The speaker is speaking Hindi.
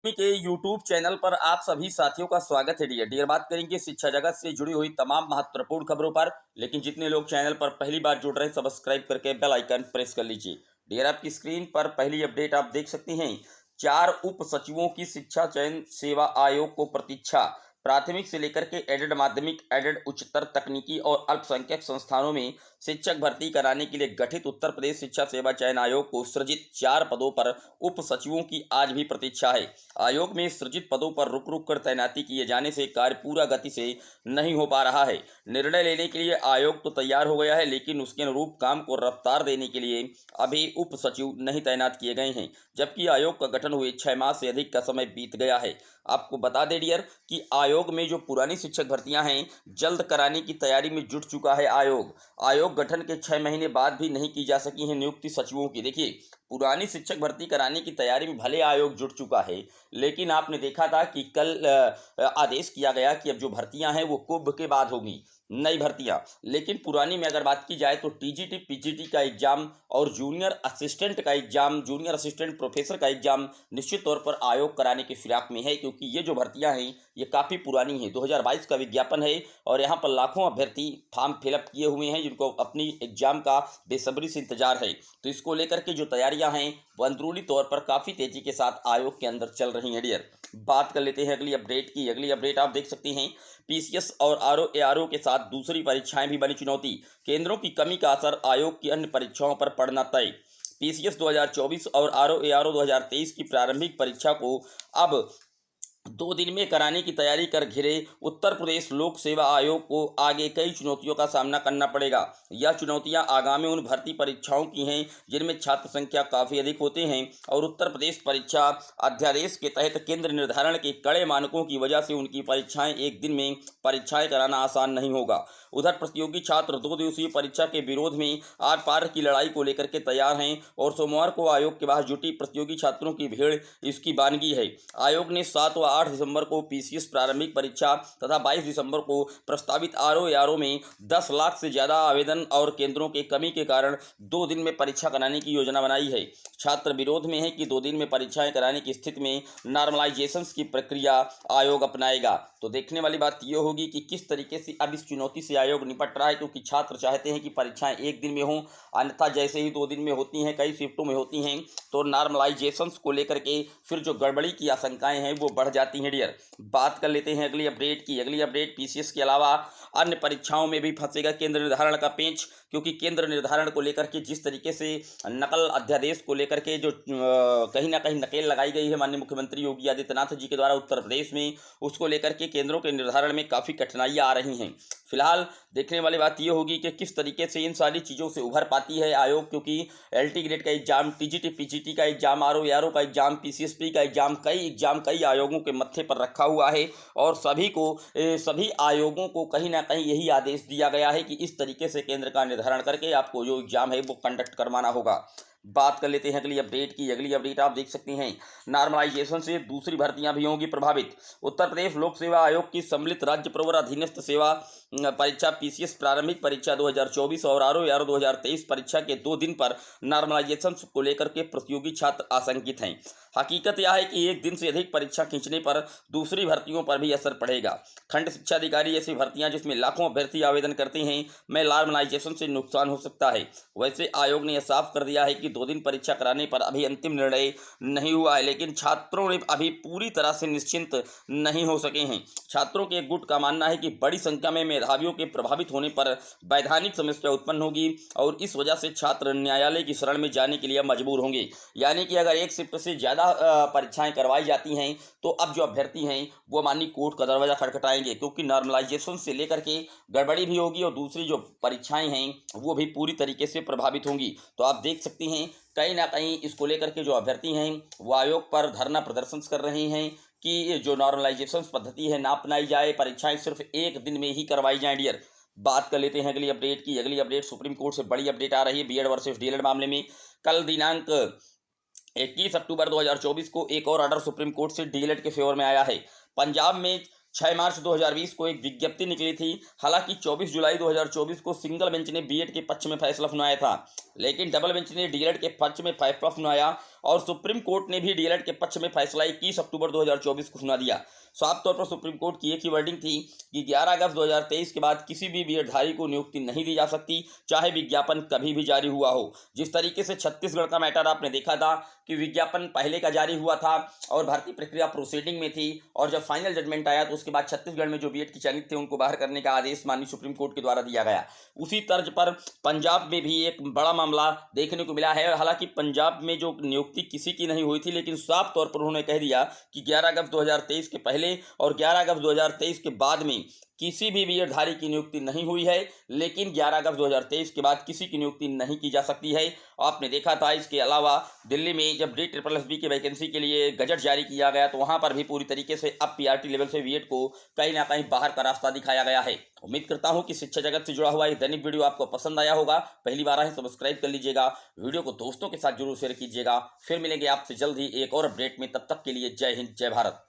के यूट्यूब चैनल पर आप सभी साथियों का स्वागत है। डियर बात करेंगे शिक्षा जगत से जुड़ी हुई तमाम महत्वपूर्ण खबरों पर। लेकिन जितने लोग चैनल पर पहली बार जुड़ रहे हैं सब्सक्राइब करके बेल आइकन प्रेस कर लीजिए। डियर आपकी स्क्रीन पर पहली अपडेट आप देख सकते हैं। 4 उप सचिवों की शिक्षा चयन सेवा आयोग को प्रतीक्षा। प्राथमिक से लेकर के एडेड माध्यमिक, एडेड उच्चतर तकनीकी और अल्पसंख्यक संस्थानों में शिक्षक भर्ती कराने के लिए गठित उत्तर प्रदेश शिक्षा सेवा चयन आयोग को सृजित 4 पदों पर उप सचिवों की आज भी प्रतीक्षा है। आयोग में सृजित पदों पर रुक रुक कर तैनाती किए जाने से कार्य पूरा गति से नहीं हो पा रहा है। निर्णय लेने के लिए आयोग तो तैयार हो गया है, लेकिन उसके अनुरूप काम को रफ्तार देने के लिए अभी उप सचिव नहीं तैनात किए गए हैं, जबकि आयोग का गठन हुए 6 माह से अधिक का समय बीत गया है। आपको बता दें डियर कि आयोग में जो पुरानी शिक्षक भर्तियां हैं जल्द कराने की तैयारी में जुट चुका है आयोग गठन के 6 महीने बाद भी नहीं की जा सकी है नियुक्ति सचिवों की। देखिए, पुरानी शिक्षक भर्ती कराने की तैयारी में भले आयोग जुट चुका है, लेकिन आपने देखा था कि कल आदेश किया गया कि अब जो भर्तियां हैं वो कुंभ के बाद होगी, नई भर्तियां। लेकिन पुरानी में अगर बात की जाए तो टीजीटी पीजीटी का एग्जाम और जूनियर असिस्टेंट का एग्जाम, जूनियर असिस्टेंट प्रोफेसर का एग्जाम निश्चित तौर पर आयोग कराने की फिराक में है, क्योंकि ये जो भर्तियां हैं ये काफ़ी पुरानी है। 2022 का विज्ञापन है और यहाँ पर लाखों अभ्यर्थी फॉर्म फिलअप किए हुए हैं जिनको अपनी एग्जाम का बेसब्री से इंतजार है। तो इसको लेकर के जो तैयारियां हैं वो अंदरूनी तौर पर काफ़ी तेजी के साथ आयोग के अंदर चल रही हैं। डियर बात कर लेते हैं अगली अपडेट की। अगली अपडेट आप देख सकते हैं, पीसीएस और आरओ एआरओ के साथ दूसरी परीक्षाएं भी बनी चुनौती। केंद्रों की कमी का असर आयोग की अन्य परीक्षाओं पर पड़ना तय। पीसीएस 2024 और आरओ एआरओ 2023 की प्रारंभिक परीक्षा को अब 2 दिन में कराने की तैयारी कर घिरे उत्तर प्रदेश लोक सेवा आयोग को आगे कई चुनौतियों का सामना करना पड़ेगा। यह चुनौतियां आगामी उन भर्ती परीक्षाओं की हैं जिनमें छात्र संख्या काफ़ी अधिक होते हैं और उत्तर प्रदेश परीक्षा अध्यादेश के तहत केंद्र निर्धारण के कड़े मानकों की वजह से उनकी परीक्षाएं एक दिन में परीक्षाएं कराना आसान नहीं होगा। उधर प्रतियोगी छात्र 2 दिवसीय परीक्षा के विरोध में आर पार की लड़ाई को लेकर के तैयार हैं और सोमवार को आयोग के पास जुटी प्रतियोगी छात्रों की भीड़ इसकी बानगी है। आयोग ने 7 व 8 दिसंबर को पीसीएस प्रारंभिक परीक्षा तथा 22 दिसंबर को प्रस्तावित आरओ एआरओ में 10 लाख से ज़्यादा आवेदन और केंद्रों के कमी के कारण 2 दिन में परीक्षा कराने की योजना बनाई है। छात्र विरोध में है कि 2 दिन में परीक्षाएं कराने की स्थिति में नॉर्मलाइजेशन की प्रक्रिया आयोग अपनाएगा। तो देखने वाली बात यह होगी कि किस तरीके से अब इस चुनौती से आयोग निपट रहा है, क्योंकि छात्र चाहते हैं कि परीक्षाएं एक दिन में हों, अन्यथा जैसे ही 2 दिन में होती हैं, कई शिफ्टों में होती हैं, तो नॉर्मलाइजेशंस को लेकर के फिर जो गड़बड़ी की आशंकाएं हैं वो बढ़ जाती हैं। डियर बात कर लेते हैं अगली अपडेट की। अगली अपडेट, पीसीएस के अलावा अन्य परीक्षाओं में भी फंसेगा केंद्र निर्धारण का पेंच, क्योंकि केंद्र निर्धारण को लेकर के जिस तरीके से नकल अध्यादेश को लेकर के जो कहीं ना कहीं नकेल लगाई गई है माननीय मुख्यमंत्री योगी आदित्यनाथ जी के द्वारा उत्तर प्रदेश में, उसको लेकर के केंद्रों के निर्धारण में काफ़ी कठिनाइयाँ आ रही हैं। फिलहाल देखने वाली बात यह होगी कि किस तरीके से इन सारी चीज़ों से उभर पाती है आयोग, क्योंकि एलटी ग्रेड का एग्जाम, टीजीटी पीजीटी का एग्जाम, आरओ एआरओ का एग्जाम, पीसीएसपी का एग्जाम, कई आयोगों के मत्थे पर रखा हुआ है और सभी आयोगों को कहीं ना कहीं यही आदेश दिया गया है कि इस तरीके से केंद्र का निर्धारण करके आपको जो एग्जाम है वो कंडक्ट करवाना होगा। बात कर लेते हैं अगली अपडेट की। अगली अपडेट आप देख सकते हैं, नॉर्मलाइजेशन से दूसरी भर्तियां भी होंगी प्रभावित। उत्तर प्रदेश लोक सेवा आयोग की सम्मिलित राज्य प्रवर अधीनस्थ सेवा परीक्षा पीसीएस प्रारंभिक परीक्षा 2024 और आरओ एआरओ 2023 परीक्षा के 2 दिन पर नॉर्मलाइजेशन को लेकर के प्रतियोगी छात्र आशंकित हैं। हकीकत यह है कि एक दिन से अधिक परीक्षा खींचने पर दूसरी भर्तियों पर भी असर पड़ेगा। खंड शिक्षा अधिकारी ऐसी भर्तियां जिसमें लाखों अभ्यर्थी आवेदन करते हैं में नॉर्मलाइजेशन से नुकसान हो सकता है। वैसे आयोग ने यह साफ कर दिया है कि 2 दिन परीक्षा कराने पर अभी अंतिम निर्णय नहीं हुआ है, लेकिन छात्रों ने अभी पूरी तरह से निश्चिंत नहीं हो सके हैं। छात्रों के एक गुट का मानना है कि बड़ी संख्या में मेधावियों के प्रभावित होने पर वैधानिक समस्या उत्पन्न होगी और इस वजह से छात्र न्यायालय की शरण में जाने के लिए मजबूर होंगे। यानी कि अगर एक शिफ्ट से ज़्यादा परीक्षाएं करवाई जाती हैं तो अब जो अभ्यर्थी हैं वो माननीय कोर्ट का दरवाजा खटखटाएंगे, क्योंकि नॉर्मलाइजेशन से लेकर के गड़बड़ी भी होगी और दूसरी जो परीक्षाएं हैं वो भी पूरी तरीके से प्रभावित होंगी। तो आप देख सकते हैं कहीं ना कहीं इसको लेकर के जो अभ्यर्थी हैं वो आयोग पर धरना प्रदर्शन कर रहे हैं कि जो नॉर्मलाइजेशन पद्धति है ना अपनाई जाए, परीक्षाएं सिर्फ एक दिन में ही करवाई जाएं। डियर बात कर लेते हैं अगली अपडेट की। अगली अपडेट, सुप्रीम कोर्ट से बड़ी अपडेट आ रही है बीएड वर्सेस डीएलएड मामले में। कल दिनांक 21 अक्टूबर 2024 को एक और ऑर्डर सुप्रीम कोर्ट से डीएलएड के फेवर में आया है। पंजाब में 6 मार्च 2020 को एक विज्ञप्ति निकली थी। हालांकि 24 जुलाई 2024 को सिंगल बेंच ने बीएड के पक्ष में फैसला सुनाया था, लेकिन डबल बेंच ने डीएलएड के पक्ष में फैसला सुनाया और सुप्रीम कोर्ट ने भी डीएलएड के पक्ष में फैसला 21 अक्टूबर 2024 को सुना दिया। साफ तौर पर सुप्रीम कोर्ट की एक ही वर्डिंग थी कि 11 अगस्त 2023 के बाद किसी भी बीएडधारी को नियुक्ति नहीं दी जा सकती, चाहे विज्ञापन कभी भी जारी हुआ हो। जिस तरीके से छत्तीसगढ़ का मैटर आपने देखा था कि विज्ञापन पहले का जारी हुआ था और भर्ती प्रक्रिया प्रोसीडिंग में थी, और जब फाइनल जजमेंट आया तो उसके बाद छत्तीसगढ़ में जो बीएड की चयनित थे उनको बाहर करने का आदेश माननीय सुप्रीम कोर्ट के द्वारा दिया गया। उसी तर्ज पर पंजाब में भी एक बड़ा मामला देखने को मिला है। हालांकि पंजाब में जो नियुक्ति किसी की नहीं हुई थी, लेकिन साफ तौर पर उन्होंने कह दिया कि 11 अगस्त 2023 के पहले और 11 अगस्त 2023 के बाद में किसी भी बीएडधारी की नियुक्ति नहीं हुई है, लेकिन 11 अगस्त 2023 के बाद किसी की नियुक्ति नहीं की जा सकती है। आपने देखा था इसके अलावा दिल्ली में जब DSSS की वैकेंसी के लिए गजट जारी किया गया तो वहां पर भी पूरी तरीके से अब पीआरटी लेवल से बीएड को कहीं ना कहीं बाहर का रास्ता दिखाया गया है। उम्मीद करता हूं कि शिक्षा जगत से जुड़ा हुआ ये दैनिक वीडियो आपको पसंद आया होगा। पहली बार आए सब्सक्राइब कर लीजिएगा, वीडियो को दोस्तों के साथ जरूर शेयर कीजिएगा। फिर मिलेंगे आपसे जल्द ही एक और अपडेट में, तब तक के लिए जय हिंद जय भारत।